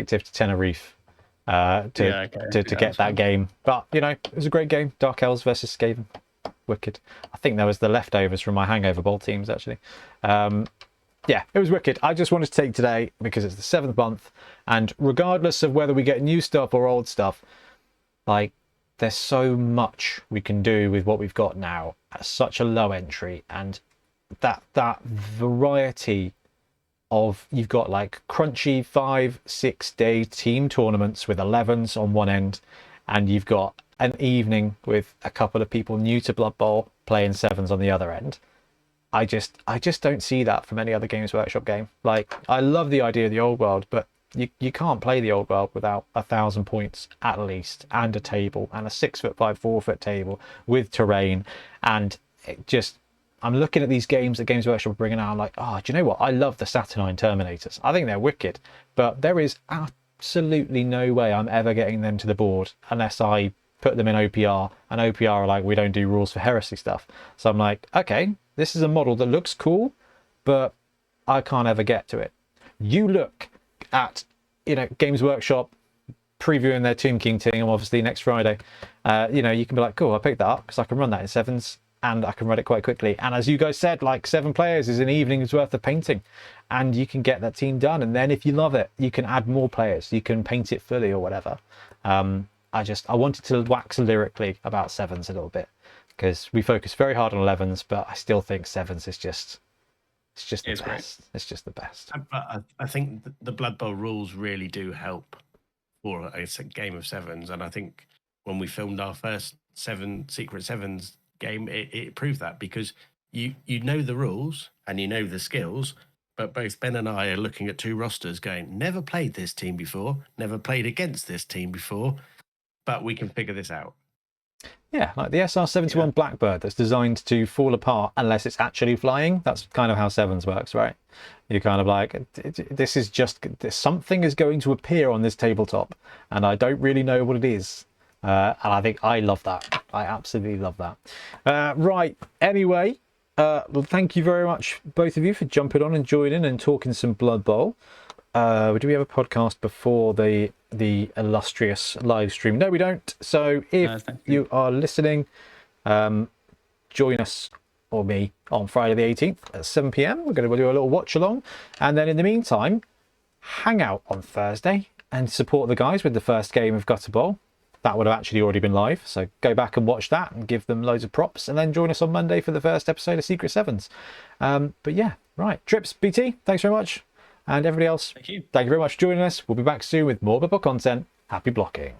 Tiff to Tenerife to get that game. But it was a great game. Dark Elves versus Skaven, wicked. I think there was the leftovers from my Hangover Bowl teams actually. Yeah, it was wicked. I just wanted to take today because it's the 7th month, and regardless of whether we get new stuff or old stuff, like there's so much we can do with what we've got now at such a low entry, and that variety of, you've got like crunchy 5-6 day team tournaments with 11s on one end, and you've got an evening with a couple of people new to Blood Bowl playing 7s on the other end. I just don't see that from any other Games Workshop game. Like, I love the idea of the old world, but you can't play the old world without 1,000 points at least, and a table, and a 6'5", 4-foot table with terrain. And it just, I'm looking at these games that Games Workshop are bringing out, I'm like, oh, do you know what? I love the Saturnine Terminators. I think they're wicked, but there is absolutely no way I'm ever getting them to the board unless I put them in OPR, and OPR are like, we don't do rules for heresy stuff. So I'm like, okay, this is a model that looks cool, but I can't ever get to it. You look at, Games Workshop previewing their Tomb King team, obviously next Friday. You can be like, cool, I'll pick that up because I can run that in 7s. And I can run it quite quickly. And as you guys said, like 7 players is an evening's worth of painting, and you can get that team done. And then if you love it, you can add more players. You can paint it fully or whatever. I wanted to wax lyrically about 7s a little bit because we focus very hard on 11s, but I still think 7s is just, it's just the best. Great. It's just the best. I think the Blood Bowl rules really do help for a game of 7s. And I think when we filmed our first Secret 7s game, it proved that, because you know the rules and you know the skills, but both Ben and I are looking at 2 rosters going, never played this team before, never played against this team before, but we can figure this out. Yeah, like the SR-71 Blackbird that's designed to fall apart unless it's actually flying. That's kind of how 7s works, right? You're kind of like, this is just, something is going to appear on this tabletop and I don't really know what it is. And I think I love that. I absolutely love that. Right. Anyway, well, thank you very much, both of you, for jumping on and joining and talking some Blood Bowl. Do we have a podcast before the illustrious live stream? No, we don't. So if you are listening, join us or me on Friday the 18th at 7 p.m. We're going to do a little watch along. And then in the meantime, hang out on Thursday and support the guys with the first game of Gutter Bowl. That would have actually already been live, so go back and watch that and give them loads of props, and then join us on Monday for the first episode of Secret 7s. But yeah, right. Trips, BT, thanks very much. And everybody else, Thank you. thank you very much for joining us. We'll be back soon with more Bubble content. Happy blocking.